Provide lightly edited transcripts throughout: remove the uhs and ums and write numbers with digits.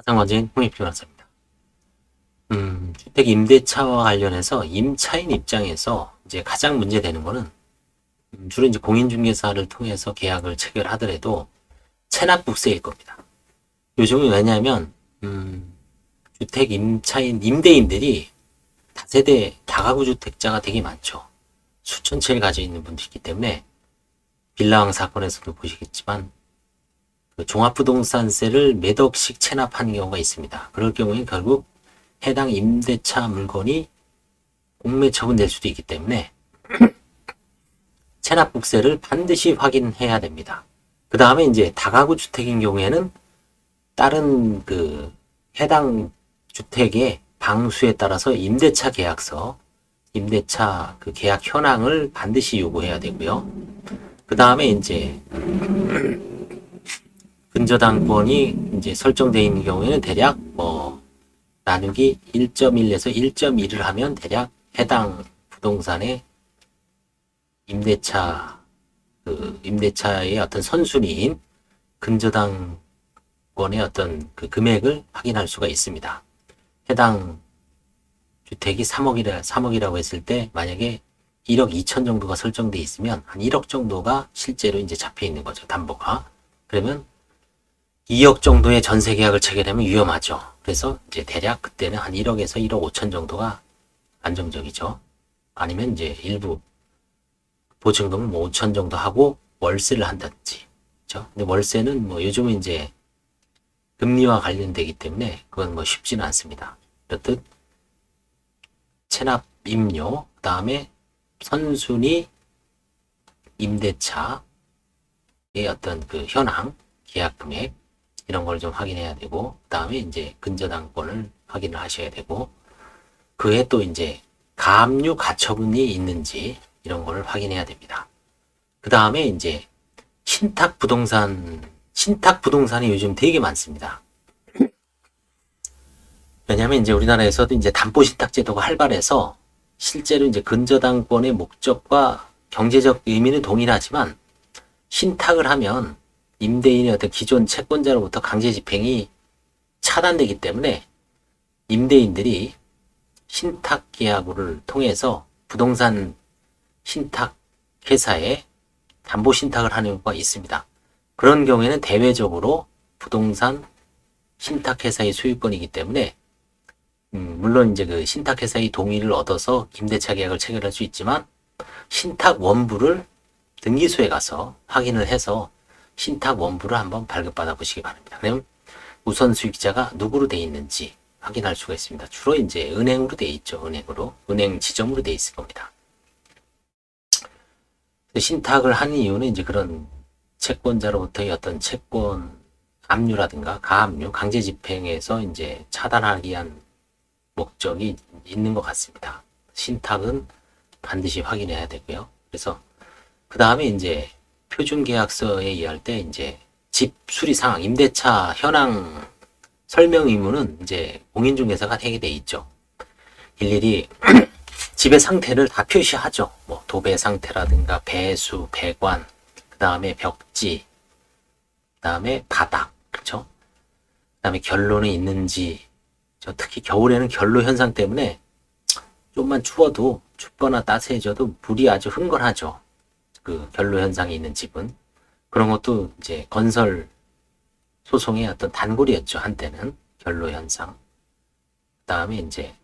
상관적인 홍익변호사입니다. 주택 임대차와 관련해서 임차인 입장에서 이제 가장 문제되는 거는 주로 이제 공인중개사를 통해서 계약을 체결하더라도 체납국세일 겁니다. 요즘은 왜냐하면 주택 임대인들이 다세대 다가구 주택자가 되게 많죠. 수천 채를 가지고 있는 분들이 있기 때문에 빌라왕 사건에서도 보시겠지만 그 종합부동산세를 몇 억씩 체납하는 경우가 있습니다. 그럴 경우에 결국 해당 임대차 물건이 공매 처분될 수도 있기 때문에 체납국세를 반드시 확인해야 됩니다. 그 다음에 이제 다가구 주택인 경우에는 다른 그 해당 주택의 방수에 따라서 임대차 계약서, 임대차 그 계약 현황을 반드시 요구해야 되고요. 그 다음에 이제 근저당권이 이제 설정되어 있는 경우에는 대략 나누기 1.1에서 1.1을 하면 대략 해당 부동산의 임대차의 어떤 선순위인 근저당권의 어떤 그 금액을 확인할 수가 있습니다. 해당 주택이 3억이라고 했을 때 만약에 1억 2천 정도가 설정되어 있으면 한 1억 정도가 실제로 이제 잡혀 있는 거죠. 담보가. 그러면 2억 정도의 전세 계약을 체결하면 위험하죠. 그래서 이제 대략 그때는 한 1억에서 1억 5천 정도가 안정적이죠. 아니면 이제 일부 보증금을 5천 정도 하고 월세를 한다든지. 그렇죠? 근데 월세는 요즘은 이제 금리와 관련되기 때문에 그건 쉽지는 않습니다. 그렇듯 체납 임료, 그 다음에 선순위 임대차의 어떤 그 현황, 계약 금액 이런 걸 좀 확인해야 되고, 그 다음에 이제 근저당권을 확인을 하셔야 되고, 그에 또 이제 가압류 가처분이 있는지 이런 걸 확인해야 됩니다. 그 다음에 이제 신탁 부동산이 요즘 되게 많습니다. 왜냐하면 이제 우리나라에서도 이제 담보신탁제도가 활발해서 실제로 이제 근저당권의 목적과 경제적 의미는 동일하지만 신탁을 하면 임대인의 어떤 기존 채권자로부터 강제 집행이 차단되기 때문에 임대인들이 신탁 계약을 통해서 부동산 신탁 회사에 담보 신탁을 하는 경우가 있습니다. 그런 경우에는 대외적으로 부동산 신탁 회사의 소유권이기 때문에 물론 이제 그 신탁 회사의 동의를 얻어서 임대차 계약을 체결할 수 있지만 신탁 원부를 등기소에 가서 확인을 해서 신탁 원부를 한번 발급받아 보시기 바랍니다. 그러면 우선 수익자가 누구로 되어 있는지 확인할 수가 있습니다. 주로 이제 은행으로 되어 있죠. 은행 지점으로 되어 있을 겁니다. 신탁을 하는 이유는 이제 그런 채권자로부터의 어떤 채권 압류라든가 가압류, 강제 집행에서 이제 차단하기 위한 목적이 있는 것 같습니다. 신탁은 반드시 확인해야 되고요. 그래서 그 다음에 이제 표준계약서에 의할 때 이제 집 수리 상황, 임대차 현황 설명 의무는 이제 공인중개사가 하게 돼 있죠. 일일이 집의 상태를 다 표시하죠. 도배 상태라든가 배수, 배관, 그 다음에 벽지, 그 다음에 바닥, 그렇죠? 그 다음에 결로는 있는지, 특히 겨울에는 결로 현상 때문에 좀만 추워도 춥거나 따스해져도 물이 아주 흥건하죠. 그 결로 현상이 있는 집은. 그런 것도 이제 건설 소송의 어떤 단골이었죠. 한때는 결로 현상. 그 다음에 이제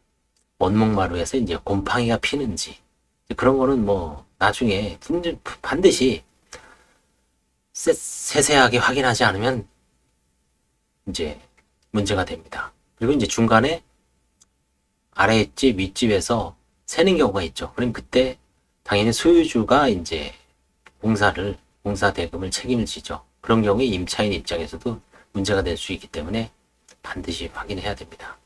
원목마루에서 이제 곰팡이가 피는지 그런 거는 나중에 반드시 세세하게 확인하지 않으면 이제 문제가 됩니다. 그리고 이제 중간에 아랫집, 윗집에서 새는 경우가 있죠. 그럼 그때 당연히 소유주가 이제 공사 대금을 책임을 지죠. 그런 경우에 임차인 입장에서도 문제가 될 수 있기 때문에 반드시 확인해야 됩니다.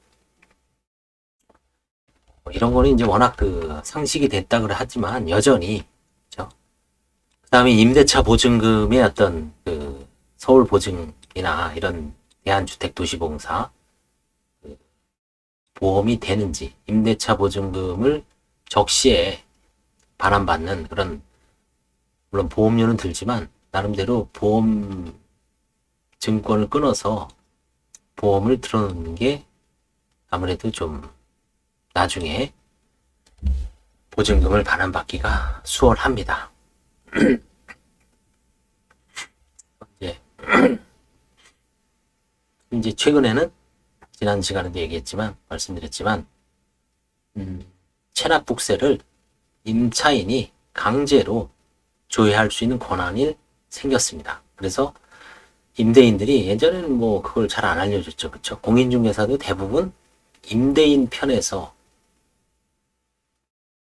이런 거는 이제 워낙 그 상식이 됐다고 하지만 여전히, 그렇죠? 그 다음에 임대차 보증금의 어떤 그 서울 보증이나 이런 대한주택도시공사 보험이 되는지, 임대차 보증금을 적시에 반환받는 그런, 물론 보험료는 들지만 나름대로 보험 증권을 끊어서 보험을 들어놓는 게 아무래도 좀 나중에 보증금을 반환받기가 수월합니다. 이제, 이제 최근에는 지난 시간에도 말씀드렸지만, 체납국세를 임차인이 강제로 조회할 수 있는 권한이 생겼습니다. 그래서 임대인들이 예전에는 뭐 그걸 잘 안 알려줬죠. 그쵸? 공인중개사도 대부분 임대인 편에서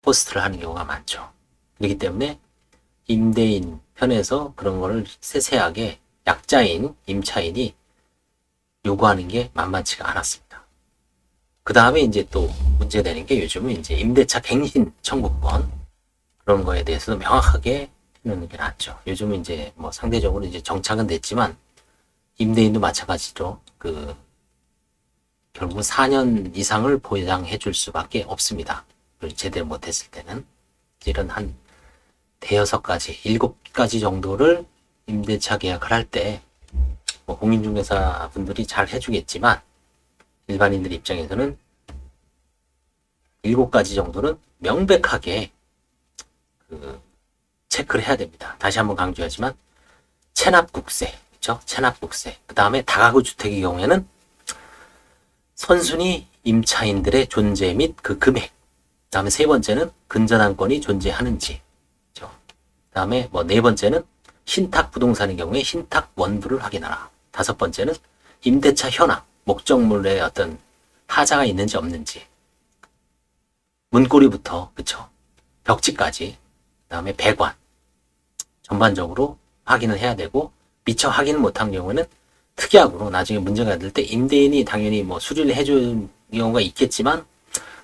포스트를 하는 경우가 많죠. 그렇기 때문에 임대인 편에서 그런 거를 세세하게 약자인 임차인이 요구하는 게 만만치가 않았습니다. 그 다음에 이제 또 문제되는 게 요즘은 이제 임대차 갱신 청구권 그런 거에 대해서도 명확하게 해놓는 게 낫죠. 요즘은 이제 뭐 상대적으로 이제 정착은 됐지만 임대인도 마찬가지로 결국은 4년 이상을 보장해 줄 수밖에 없습니다. 제대로 못했을 때는 이런 한 대여섯 가지, 7가지 정도를 임대차 계약을 할 때 뭐 공인중개사 분들이 잘 해주겠지만 일반인들 입장에서는 7가지 정도는 명백하게 체크를 해야 됩니다. 다시 한번 강조하지만 체납국세, 그렇죠? 체납국세. 그 다음에 다가구 주택의 경우에는 선순위 임차인들의 존재 및 그 금액. 그 다음에 세 번째는 근저당권이 존재하는지. 그렇죠? 그 다음에 뭐 네 번째는 신탁 부동산의 경우에 신탁 원부를 확인하라. 다섯 번째는 임대차 현황, 목적물에 어떤 하자가 있는지 없는지. 문고리부터, 그쵸? 벽지까지. 그 다음에 배관. 전반적으로 확인을 해야 되고, 미처 확인을 못한 경우에는 특약으로 나중에 문제가 될 때 임대인이 당연히 뭐 수리를 해준 경우가 있겠지만,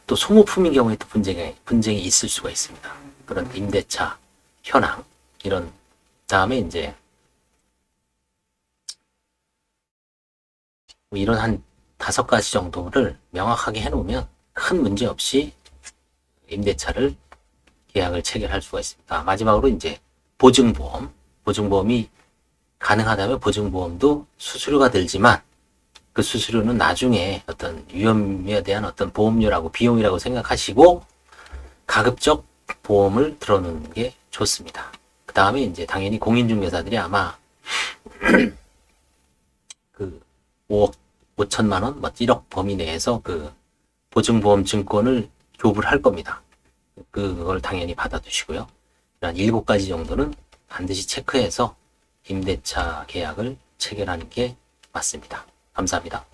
또 소모품인 경우에 또 분쟁이 있을 수가 있습니다. 그런 임대차 현황, 이런, 다음에 이제, 이런 한 5가지 정도를 명확하게 해놓으면 큰 문제 없이 임대차를 계약을 체결할 수가 있습니다. 마지막으로 이제 보증보험이 가능하다면 보증보험도 수수료가 들지만 그 수수료는 나중에 어떤 위험에 대한 어떤 보험료라고 비용이라고 생각하시고 가급적 보험을 들어놓는 게 좋습니다. 그 다음에 이제 당연히 공인중개사들이 아마 5억 5천만 원, 1억 범위 내에서 보증보험 증권을 교부를 할 겁니다. 그걸 당연히 받아두시고요. 이런 7가지 정도는 반드시 체크해서 임대차 계약을 체결하는 게 맞습니다. 감사합니다.